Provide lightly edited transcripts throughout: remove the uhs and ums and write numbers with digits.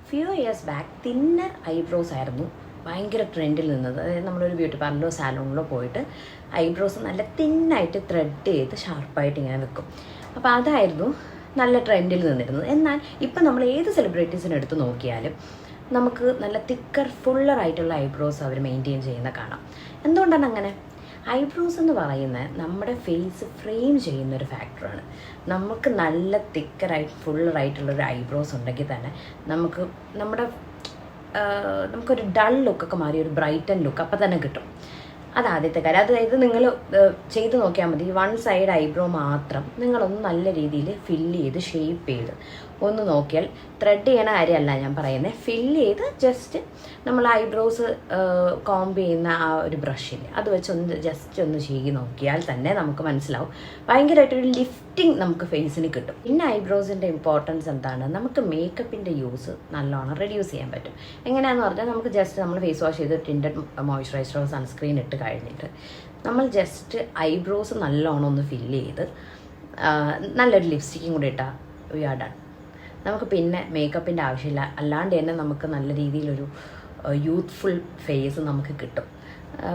Few years back thinner eyebrows ആയിരുന്നു ഭയങ്കര ട്രെൻഡിൽ നിന്നത്. അതായത് നമ്മളൊരു ബ്യൂട്ടി പാർലറിലോ സാലൂണിലോ പോയിട്ട് ഐബ്രോസ് നല്ല തിന്നായിട്ട് ത്രെഡ് ചെയ്ത് ഷാർപ്പായിട്ട് ഇങ്ങനെ വെക്കും. അപ്പോൾ അതായിരുന്നു നല്ല ട്രെൻഡിൽ നിന്നിരുന്നത്. എന്നാൽ ഇപ്പം നമ്മൾ ഏത് സെലിബ്രിറ്റീസിനെ എടുത്ത് നോക്കിയാലും നമുക്ക് നല്ല തിക്കർ ഫുള്ളറായിട്ടുള്ള ഐബ്രോസ് അവർ മെയിൻറ്റെയിൻ ചെയ്യുന്ന കാണാം. എന്തുകൊണ്ടാണ് അങ്ങനെ? ഐബ്രോസ് എന്ന് പറയുന്നത് നമ്മുടെ ഫേസ് ഫ്രെയിം ചെയ്യുന്നൊരു ഫാക്ടറാണ്. നമുക്ക് നല്ല തിക്കറായിട്ട് ഫുള്ളറായിട്ടുള്ളൊരു ഐബ്രോസ് ഉണ്ടെങ്കിൽ തന്നെ നമുക്കൊരു ഡൾ ലുക്കൊക്കെ മാറി ഒരു ബ്രൈറ്റൻ ലുക്ക് അപ്പം തന്നെ കിട്ടും. അതാദ്യത്തെ കാര്യം. അതായത് നിങ്ങൾ ചെയ്ത് നോക്കിയാൽ മതി. വൺ സൈഡ് ഐബ്രോ മാത്രം നിങ്ങളൊന്ന് നല്ല രീതിയിൽ ഫില്ല് ചെയ്ത് ഷേപ്പ് ചെയ്ത് ഒന്ന് നോക്കിയാൽ, ത്രെഡ് ചെയ്യണ കാര്യമല്ല ഞാൻ പറയുന്നത്, ഫില്ല് ചെയ്ത് ജസ്റ്റ് നമ്മൾ ഐബ്രോസ് കോംബ് ചെയ്യുന്ന ആ ഒരു ബ്രഷിൽ അത് വെച്ച് ജസ്റ്റ് ഒന്ന് ചെയ്ത് നോക്കിയാൽ തന്നെ നമുക്ക് മനസ്സിലാവും ഭയങ്കരമായിട്ടൊരു ലിഫ്റ്റിംഗ് നമുക്ക് ഫേസിന് കിട്ടും. പിന്നെ ഐബ്രോസിൻ്റെ ഇമ്പോർട്ടൻസ് എന്താണ്? നമുക്ക് മേക്കപ്പിൻ്റെ യൂസ് നല്ലോണം റെഡ്യൂസ് ചെയ്യാൻ പറ്റും. എങ്ങനെയാണെന്ന് പറഞ്ഞാൽ നമുക്ക് ജസ്റ്റ് നമ്മൾ ഫേസ് വാഷ് ചെയ്ത് ടിൻറ്റഡ് മോയ്സ്ചറൈസറോ സൺസ്ക്രീൻ ഇട്ട് കഴിഞ്ഞിട്ട് നമ്മൾ ജസ്റ്റ് ഐബ്രോസ് നല്ലോണം ഒന്ന് ഫില്ല് ചെയ്ത് നല്ലൊരു ലിപ്സ്റ്റിക്കും കൂടി ഇട്ടാൽ വി ആർ ഡൺ. നമുക്ക് പിന്നെ മേക്കപ്പിൻ്റെ ആവശ്യമില്ല. അല്ലാണ്ട് തന്നെ നമുക്ക് നല്ല രീതിയിലൊരു യൂത്ത്ഫുൾ ഫേസ് നമുക്ക് കിട്ടും.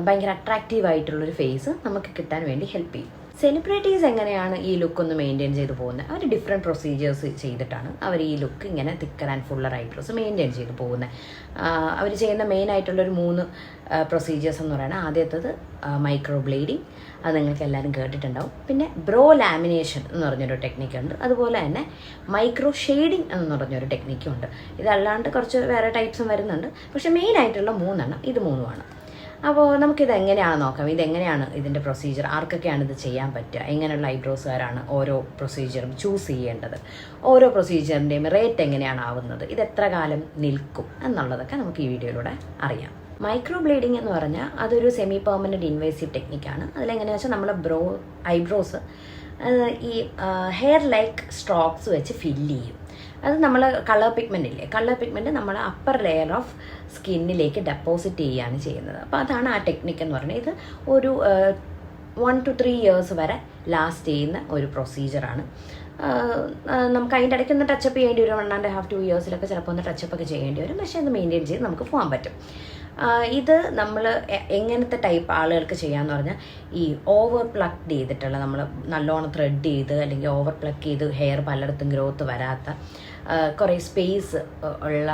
ഭയങ്കര അട്രാക്റ്റീവായിട്ടുള്ളൊരു ഫേസ് നമുക്ക് കിട്ടാൻ വേണ്ടി ഹെൽപ്പ് ചെയ്യും. സെലിബ്രിറ്റീസ് എങ്ങനെയാണ് ഈ ലുക്ക് ഒന്ന് മെയിൻറ്റെയിൻ ചെയ്ത് പോകുന്നത്? അവർ ഡിഫറെൻറ്റ് പ്രൊസീജിയേഴ്സ് ചെയ്തിട്ടാണ് അവർ ഈ ലുക്ക് ഇങ്ങനെ thicker and Fuller eyebrows maintain ചെയ്ത് പോകുന്നത്. അവർ ചെയ്യുന്ന മെയിനായിട്ടുള്ളൊരു 3 പ്രൊസീജിയേഴ്സ് എന്ന് പറയുന്നത്, ആദ്യത്തേത് മൈക്രോ ബ്ലേഡിങ്, അത് നിങ്ങൾക്ക് എല്ലാവരും കേട്ടിട്ടുണ്ടാവും. പിന്നെ ബ്രോ ലാമിനേഷൻ എന്ന് പറഞ്ഞൊരു ടെക്നിക്കുണ്ട്. അതുപോലെ തന്നെ മൈക്രോ ഷെയ്ഡിങ് എന്ന് പറഞ്ഞൊരു ടെക്നിക്കും ഉണ്ട്. ഇതല്ലാണ്ട് കുറച്ച് വേറെ ടൈപ്സും വരുന്നുണ്ട്. പക്ഷേ മെയിനായിട്ടുള്ള 3 ഇത് 3 അപ്പോൾ നമുക്കിതെങ്ങനെയാണ് നോക്കാം. ഇതെങ്ങനെയാണ് ഇതിൻ്റെ പ്രൊസീജിയർ, ആർക്കൊക്കെയാണ് ഇത് ചെയ്യാൻ പറ്റുക, എങ്ങനെയുള്ള ഐബ്രോസുകാരാണ് ഓരോ പ്രൊസീജിയറും ചൂസ് ചെയ്യേണ്ടത്, ഓരോ പ്രൊസീജിയറിൻ്റെയും റേറ്റ് എങ്ങനെയാണ് ആവുന്നത്, ഇത് എത്ര കാലം നിൽക്കും എന്നുള്ളതൊക്കെ നമുക്ക് ഈ വീഡിയോയിലൂടെ അറിയാം. മൈക്രോ ബ്ലേഡിങ് എന്ന് പറഞ്ഞാൽ അതൊരു സെമി പെർമനൻറ്റ് ഇൻവേസീവ് ടെക്നിക്കാണ്. അതിലെങ്ങനെയാണെന്ന് വെച്ചാൽ നമ്മൾ ഐബ്രോസ് ഈ ഹെയർ ലൈക്ക് സ്ട്രോക്സ് വെച്ച് ഫില്ല് ചെയ്യും. അത് നമ്മൾ കളർ പിഗ്മെൻറ്റ് നമ്മൾ അപ്പർ ലെയർ ഓഫ് സ്കിന്നിലേക്ക് ഡെപ്പോസിറ്റ് ചെയ്യുകയാണ് ചെയ്യുന്നത്. അപ്പോൾ അതാണ് ആ ടെക്നിക്ക് എന്ന് പറയുന്നത്. ഇത് ഒരു 1 to 3 years വരെ ലാസ്റ്റ് ചെയ്യുന്ന ഒരു പ്രൊസീജിയറാണ്. നമുക്ക് അതിൻ്റെ ഇടയ്ക്ക് ഒന്ന് ടച്ചപ്പ് ചെയ്യേണ്ടി വരും. 1.5 to 2 years ചിലപ്പോൾ ഒന്ന് ടച്ചപ്പൊക്കെ ചെയ്യേണ്ടി വരും. പക്ഷേ അത് മെയിൻറ്റെയിൻ ചെയ്ത് നമുക്ക് പോകാൻ പറ്റും. ഇത് നമ്മൾ എങ്ങനത്തെ ടൈപ്പ് ആളുകൾക്ക് ചെയ്യാമെന്ന് പറഞ്ഞാൽ, ഈ ഓവർ പ്ലക്ക് ചെയ്തിട്ടുള്ള, നമ്മൾ നല്ലോണം ത്രെഡ് ചെയ്ത് അല്ലെങ്കിൽ ഓവർ പ്ലക്ക് ചെയ്ത് ഹെയർ പലയിടത്തും ഗ്രോത്ത് വരാത്ത കുറേ സ്പേസ് ഉള്ള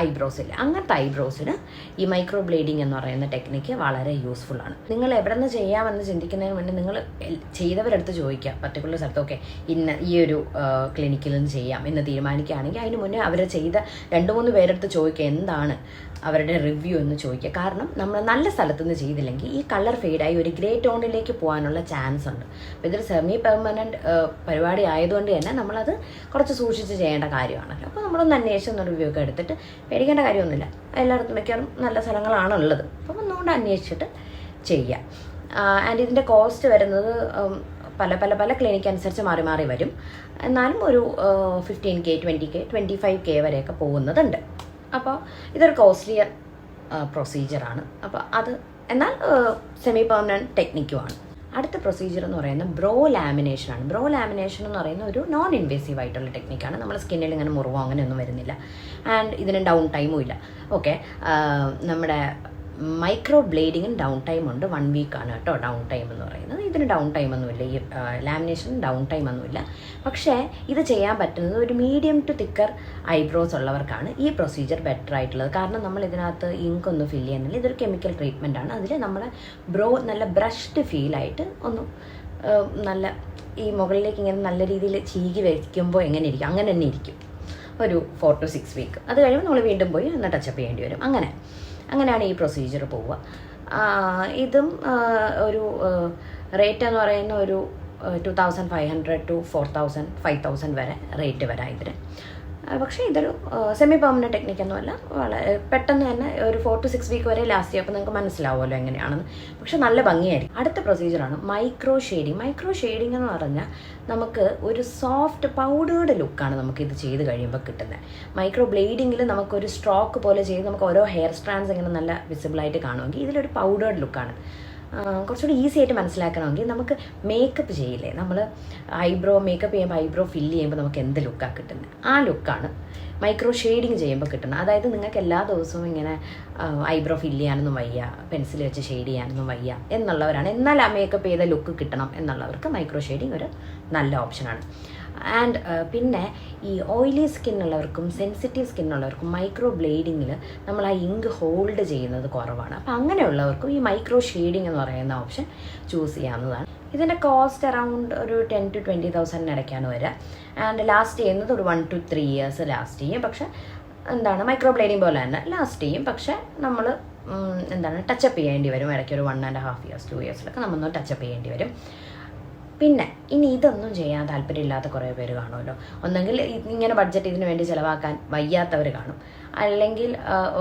ഐബ്രോസ് ഇല്ല, അങ്ങനത്തെ ഐബ്രോസിന് ഈ മൈക്രോ ബ്ലേഡിങ് എന്ന് പറയുന്ന ടെക്നിക്ക് വളരെ യൂസ്ഫുള്ളാണ്. നിങ്ങൾ എവിടെ നിന്ന് ചെയ്യാമെന്ന് ചിന്തിക്കുന്നതിന് മുന്നേ നിങ്ങൾ ചെയ്തവരെടുത്ത് ചോദിക്കുക, പർട്ടിക്കുലർ സ്ഥലത്തൊക്കെ ഈ ഒരു ക്ലിനിക്കിൽ നിന്ന് ചെയ്യാം എന്ന് തീരുമാനിക്കുകയാണെങ്കിൽ അതിന് മുന്നേ അവർ ചെയ്ത 2-3 പേരെടുത്ത് ചോദിക്കുക എന്താണ് അവരുടെ റിവ്യൂ എന്ന് ചോദിക്കുക. കാരണം നമ്മൾ നല്ല സ്ഥലത്തു നിന്ന് ചെയ്തില്ലെങ്കിൽ ഈ കളർ ഫെയ്ഡായി ഒരു ഗ്രേ ടോണിലേക്ക് പോകാനുള്ള ചാൻസ് ഉണ്ട്. അപ്പോൾ ഇതൊരു സെമി പെർമനൻറ്റ് പരിപാടി ആയതുകൊണ്ട് തന്നെ നമ്മളത് കുറച്ച് സൂക്ഷിച്ച് ചെയ്യേണ്ട കാര്യമാണല്ലോ. അപ്പോൾ നമ്മളൊന്ന് അന്വേഷിച്ച് റിവ്യൂ ഒക്കെ എടുത്തിട്ട് പേടിക്കേണ്ട കാര്യമൊന്നുമില്ല. എല്ലായിടത്തും മിക്കവാറും നല്ല സ്ഥലങ്ങളാണുള്ളത്. അപ്പോൾ ഒന്നുകൊണ്ട് അന്വേഷിച്ചിട്ട് ചെയ്യുക. ആൻഡ് ഇതിൻ്റെ കോസ്റ്റ് വരുന്നത് പല ക്ലിനിക്ക് അനുസരിച്ച് മാറി മാറി വരും. എന്നാലും ഒരു 15K 20K 25K വരെയൊക്കെ പോകുന്നതുണ്ട്. അപ്പോൾ ഇതൊരു കോസ്റ്റ്ലിയർ പ്രൊസീജിയറാണ്. അപ്പോൾ അത് എന്നാൽ സെമി പെർമനൻറ്റ് ടെക്നിക്കുമാണ്. അടുത്ത പ്രൊസീജിയർ എന്ന് പറയുന്നത് ബ്രോ ലാമിനേഷനാണ്. ബ്രോ ലാമിനേഷൻ എന്ന് പറയുന്ന ഒരു നോൺ ഇൻവേസീവ് ആയിട്ടുള്ള ടെക്നിക്കാണ്. നമ്മുടെ സ്കിന്നിൽ ഇങ്ങനെ മുറിവോ അങ്ങനെയൊന്നും വരുന്നില്ല. ആൻഡ് ഇതിന് ഡൗൺ ടൈമും ഇല്ല. ഓക്കെ, നമ്മുടെ മൈക്രോ ബ്ലേഡിങ്ങിന് ഡൗൺ ടൈം ഉണ്ട്. 1 വീക്കാണ് കേട്ടോ ഡൗൺ ടൈം എന്ന് പറയുന്നത്. ഇതിന് ഡൗൺ ടൈം ഒന്നുമില്ല. ഈ ലാമിനേഷന് ഡൗൺ ടൈം ഒന്നുമില്ല. പക്ഷേ ഇത് ചെയ്യാൻ പറ്റുന്നത് ഒരു മീഡിയം ടു തിക്കർ ഐബ്രോസ് ഉള്ളവർക്കാണ് ഈ പ്രൊസീജിയർ ബെറ്റർ ആയിട്ടുള്ളത്. കാരണം നമ്മൾ ഇതിനകത്ത് ഇങ്ക് ഒന്നും ഫില്ല് ചെയ്യാനില്ല. ഇതൊരു കെമിക്കൽ ട്രീറ്റ്മെൻ്റ് ആണ്. അതിൽ നമ്മുടെ ബ്രോ നല്ല ബ്രഷ്ഡ് ഫീലായിട്ട് നല്ല ഈ മുകളിലേക്ക് ഇങ്ങനെ നല്ല രീതിയിൽ ചീകി വയ്ക്കുമ്പോൾ എങ്ങനെ ഇരിക്കും അങ്ങനെ തന്നെ ഇരിക്കും ഒരു 4 to 6 വീക്ക്. അത് കഴിയുമ്പോൾ നമ്മൾ വീണ്ടും പോയി ഒന്ന് ടച്ചപ്പ് ചെയ്യേണ്ടി വരും. അങ്ങനെയാണ് ഈ പ്രൊസീജിയർ പോവുക. ഇതും ഒരു റേറ്റ് എന്ന് പറയുന്ന ഒരു 2500 to 4000 5000 വരെ റേറ്റ് വരാം ഇതിന്. പക്ഷേ ഇതൊരു സെമി പെർമനൻറ്റ് ടെക്നിക്കൊന്നുമല്ല. വളരെ പെട്ടെന്ന് തന്നെ ഒരു 4 to 6 വീക്ക് വരെ ലാസ്റ്റ് ചെയ്യും. അപ്പോൾ നിങ്ങൾക്ക് മനസ്സിലാവുമല്ലോ എങ്ങനെയാണെന്ന്. പക്ഷെ നല്ല ഭംഗിയായിരിക്കും. അടുത്ത പ്രൊസീജിയറാണ് മൈക്രോ ഷെയ്ഡിങ്. മൈക്രോ ഷെയ്ഡിങ് എന്ന് പറഞ്ഞാൽ നമുക്ക് ഒരു സോഫ്റ്റ് പൗഡേർഡ് ലുക്കാണ് നമുക്കിത് ചെയ്ത് കഴിയുമ്പോൾ കിട്ടുന്നത്. മൈക്രോ ബ്ലേഡിങ്ങിൽ നമുക്കൊരു സ്ട്രോക്ക് പോലെ ചെയ്ത് നമുക്ക് ഓരോ ഹെയർ സ്ട്രാൻഡ്സ് ഇങ്ങനെ നല്ല വിസിബിളായിട്ട് കാണുമെങ്കിൽ ഇതിലൊരു പൗഡേർഡ് ലുക്കാണ്. കുറച്ചുകൂടി ഈസി ആയിട്ട് മനസ്സിലാക്കണമെങ്കിൽ നമുക്ക് മേക്കപ്പ് ചെയ്യില്ലേ, നമ്മൾ ഐബ്രോ മേക്കപ്പ് ചെയ്യുമ്പോൾ ഐബ്രോ ഫില്ല് ചെയ്യുമ്പോൾ നമുക്ക് എന്ത് ലുക്കാണ് കിട്ടുന്നത്, ആ ലുക്കാണ് മൈക്രോ ഷെയ്ഡിങ് ചെയ്യുമ്പോൾ കിട്ടുന്നത്. അതായത് നിങ്ങൾക്ക് എല്ലാ ദിവസവും ഇങ്ങനെ ഐബ്രോ ഫില്ല് ചെയ്യാനൊന്നും വയ്യ, പെൻസിൽ വെച്ച് ഷെയ്ഡ് ചെയ്യാനൊന്നും വയ്യ എന്നുള്ളവരാണ്, എന്നാൽ ആ മേക്കപ്പ് ചെയ്ത ലുക്ക് കിട്ടണം എന്നുള്ളവർക്ക് മൈക്രോ ഷെയ്ഡിങ് ഒരു നല്ല ഓപ്ഷനാണ്. ആൻഡ് പിന്നെ ഈ ഓയിലി സ്കിന്നുള്ളവർക്കും സെൻസിറ്റീവ് സ്കിന്നുള്ളവർക്കും മൈക്രോ ബ്ലേഡിങ്ങിൽ നമ്മൾ ആ ഇങ്ക് ഹോൾഡ് ചെയ്യുന്നത് കുറവാണ്. അപ്പോൾ അങ്ങനെയുള്ളവർക്കും ഈ മൈക്രോ ഷെയ്ഡിങ് എന്ന് പറയുന്ന ഓപ്ഷൻ ചൂസ് ചെയ്യാവുന്നതാണ്. ഇതിൻ്റെ കോസ്റ്റ് അറൗണ്ട് ഒരു 10,000 to 20,000 ഇടയ്ക്കാണ് വരിക. ആൻഡ് ലാസ്റ്റ് ചെയ്യുന്നത് ഒരു 1 to 3 years ലാസ്റ്റ് ചെയ്യും. പക്ഷേ എന്താണ് മൈക്രോ ബ്ലേഡിങ് പോലെ തന്നെ ലാസ്റ്റ് ചെയ്യും. പക്ഷേ നമ്മൾ എന്താണ് ടച്ചപ്പ് ചെയ്യേണ്ടി വരും. ഇടയ്ക്ക് ഒരു 1.5 years 2 years നമ്മളൊന്ന് ടച്ചപ്പ് ചെയ്യേണ്ടി വരും. പിന്നെ ഇനി ഇതൊന്നും ചെയ്യാൻ താല്പര്യമില്ലാത്ത കുറേ പേര് കാണുമല്ലോ. ഒന്നെങ്കിൽ ഇങ്ങനെ ബഡ്ജറ്റ് ഇതിന് വേണ്ടി ചിലവാക്കാൻ വയ്യാത്തവർ കാണും, അല്ലെങ്കിൽ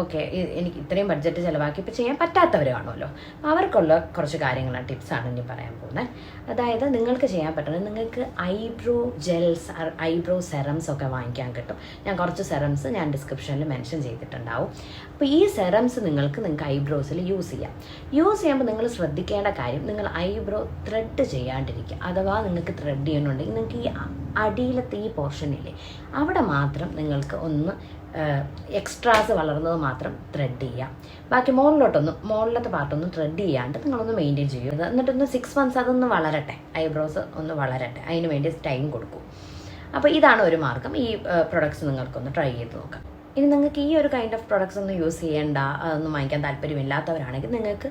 ഓക്കെ എനിക്ക് ഇത്രയും ബഡ്ജറ്റ് ചിലവാക്കി ഇപ്പോൾ ചെയ്യാൻ പറ്റാത്തവർ കാണുമല്ലോ. അവർക്കുള്ള കുറച്ച് കാര്യങ്ങളാണ്, ടിപ്സാണ് ഇനി പറയാൻ പോകുന്നത്. അതായത് നിങ്ങൾക്ക് ചെയ്യാൻ പറ്റുന്നത്, നിങ്ങൾക്ക് ഐബ്രോ ജെൽസ്, ഐബ്രോ സെറംസ് ഒക്കെ വാങ്ങിക്കാൻ കിട്ടും. ഞാൻ കുറച്ച് സെറംസ് ഞാൻ ഡിസ്ക്രിപ്ഷനിൽ മെൻഷൻ ചെയ്തിട്ടുണ്ടാവും. അപ്പോൾ ഈ സെറംസ് നിങ്ങൾക്ക് ഐബ്രോസിൽ യൂസ് ചെയ്യാം. യൂസ് ചെയ്യുമ്പോൾ നിങ്ങൾ ശ്രദ്ധിക്കേണ്ട കാര്യം, നിങ്ങൾ ഐബ്രോ ത്രെഡ് ചെയ്യാണ്ടിരിക്കുക. അഥവാ നിങ്ങൾക്ക് ത്രെഡ് ചെയ്യണമെന്നുണ്ടെങ്കിൽ നിങ്ങൾക്ക് ഈ അടിയിലത്തെ ഈ പോർഷനില്ലേ അവിടെ മാത്രം നിങ്ങൾക്ക് ഒന്ന് എക്സ്ട്രാസ് വളർന്നത് മാത്രം ത്രെഡ് ചെയ്യാം. ബാക്കി മുകളിലത്തെ പാർട്ടൊന്നും ത്രെഡ് ചെയ്യാണ്ട് നിങ്ങളൊന്ന് മെയിൻറ്റെയിൻ ചെയ്യും. എന്നിട്ടൊന്ന് 6 months അതൊന്ന് വളരട്ടെ, ഐബ്രോസ് ഒന്ന് വളരട്ടെ, അതിന് വേണ്ടി ടൈം കൊടുക്കും. അപ്പോൾ ഇതാണ് ഒരു മാർഗം. ഈ പ്രൊഡക്ട്സ് നിങ്ങൾക്കൊന്ന് ട്രൈ ചെയ്ത് നോക്കാം. ഇനി നിങ്ങൾക്ക് ഈ ഒരു കൈൻഡ് ഓഫ് പ്രൊഡക്ട്സ് ഒന്നും യൂസ് ചെയ്യേണ്ട, അതൊന്നും വാങ്ങിക്കാൻ താല്പര്യമില്ലാത്തവരാണെങ്കിൽ നിങ്ങൾക്ക്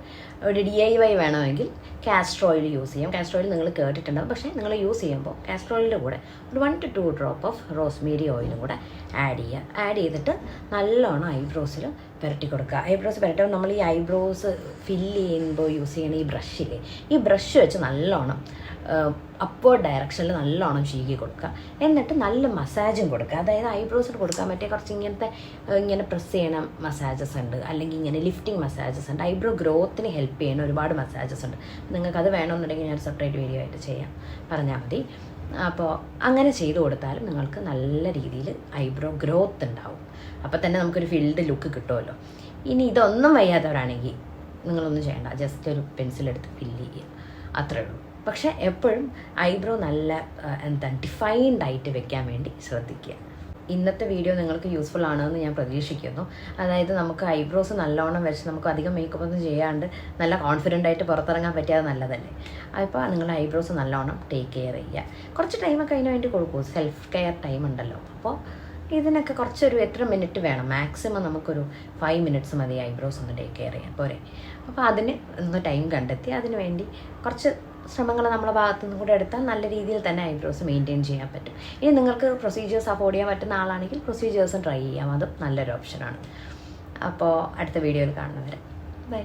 ഒരു DIY വേണമെങ്കിൽ കാസ്റ്റർ ഓയിൽ യൂസ് ചെയ്യാം. കാസ്റ്റർ ഓയിൽ നിങ്ങൾ കേട്ടിട്ടുണ്ടാകും, പക്ഷേ നിങ്ങൾ യൂസ് ചെയ്യുമ്പോൾ കാസ്റ്റർ ഓയിലിൻ്റെ കൂടെ ഒരു 1 to 2 drop ഓഫ് റോസ്മേരി ഓയിലും കൂടെ ആഡ് ചെയ്യുക. ആഡ് ചെയ്തിട്ട് നല്ലോണം ഐബ്രോസിൽ പുരട്ടി കൊടുക്കുക. ഐബ്രോസ് പുരട്ടുമ്പോൾ നമ്മൾ ഈ ഐബ്രോസ് ഫില്ല് ചെയ്യുമ്പോൾ യൂസ് ചെയ്യുന്ന ഈ ബ്രഷില്ലേ, ഈ ബ്രഷ് വെച്ച് നല്ലോണം അപ്വേർഡ് ഡയറക്ഷനിൽ നല്ലോണം ചീകി കൊടുക്കുക. എന്നിട്ട് നല്ല മസാജും കൊടുക്കുക. അതായത് ഐബ്രോസിൽ കൊടുക്കാൻ പറ്റിയ കുറച്ച് ഇങ്ങനെ പ്രസ് ചെയ്യണ മസാജസ് ഉണ്ട്, അല്ലെങ്കിൽ ഇങ്ങനെ ലിഫ്റ്റിംഗ് മസാജസ് ഉണ്ട്. ഐബ്രോ ഗ്രോത്തിന് ഹെൽപ്പ് ചെയ്യുന്ന ഒരുപാട് മസാജസ് ഉണ്ട്. നിങ്ങൾക്കത് വേണമെന്നുണ്ടെങ്കിൽ ഞാൻ സെപ്പറേറ്റ് വീഡിയോ ആയിട്ട് ചെയ്യാം, പറഞ്ഞാൽ മതി. അപ്പോൾ അങ്ങനെ ചെയ്ത് കൊടുത്താലും നിങ്ങൾക്ക് നല്ല രീതിയിൽ ഐബ്രോ ഗ്രോത്ത് ഉണ്ടാവും. അപ്പോൾ തന്നെ നമുക്കൊരു ഫിൽഡ് ലുക്ക് കിട്ടുമല്ലോ. ഇനി ഇതൊന്നും വയ്യാത്തവരാണെങ്കിൽ നിങ്ങളൊന്നും ചെയ്യണ്ട, ജസ്റ്റ് ഒരു പെൻസിലെടുത്ത് ഫില്ല് ചെയ്യുക, അത്രേ ഉള്ളൂ. പക്ഷേ എപ്പോഴും ഐബ്രോ നല്ല ഡിഫൈൻഡ് ആയിട്ട് വെക്കാൻ വേണ്ടി ശ്രദ്ധിക്കുക. ഇന്നത്തെ വീഡിയോ നിങ്ങൾക്ക് യൂസ്ഫുൾ ആണെന്ന് ഞാൻ പ്രതീക്ഷിക്കുന്നു. അതായത് നമുക്ക് ഐബ്രോസ് നല്ലോണം വെച്ച് നമുക്ക് അധികം മേക്കപ്പ് ഒന്നും ചെയ്യാണ്ട് നല്ല കോൺഫിഡൻ്റ് ആയിട്ട് പുറത്തിറങ്ങാൻ പറ്റിയത് നല്ലതല്ലേ. അപ്പോൾ നിങ്ങൾ ഐബ്രോസ് നല്ലോണം ടേക്ക് കെയർ ചെയ്യുക. കുറച്ച് ടൈമൊക്കെ അതിന് വേണ്ടി കൊടുക്കൂ, സെൽഫ് കെയർ ടൈം ഉണ്ടല്ലോ. അപ്പോൾ ഇതിനൊക്കെ കുറച്ചൊരു എത്ര മിനിറ്റ് വേണം, മാക്സിമം നമുക്കൊരു 5 minutes മതി ഐബ്രോസ് ഒന്ന് ടേക്ക് കെയർ ചെയ്യാൻ പോരെ. അപ്പോൾ അതിന് ഒന്ന് ടൈം കണ്ടെത്തി അതിന് വേണ്ടി കുറച്ച് ശ്രമങ്ങൾ നമ്മളെ ഭാഗത്തു നിന്നും കൂടെ എടുത്താൽ നല്ല രീതിയിൽ തന്നെ ഐബ്രോസ് മെയിൻറ്റെയിൻ ചെയ്യാൻ പറ്റും. ഇനി നിങ്ങൾക്ക് പ്രൊസീജിയേഴ്സ് അഫോർഡ് ചെയ്യാൻ പറ്റുന്ന ആളാണെങ്കിൽ പ്രൊസീജിയേഴ്സും ട്രൈ ചെയ്യാം, അതും നല്ലൊരു ഓപ്ഷനാണ്. അപ്പോൾ അടുത്ത വീഡിയോയിൽ കാണുന്നവരെ ബൈ.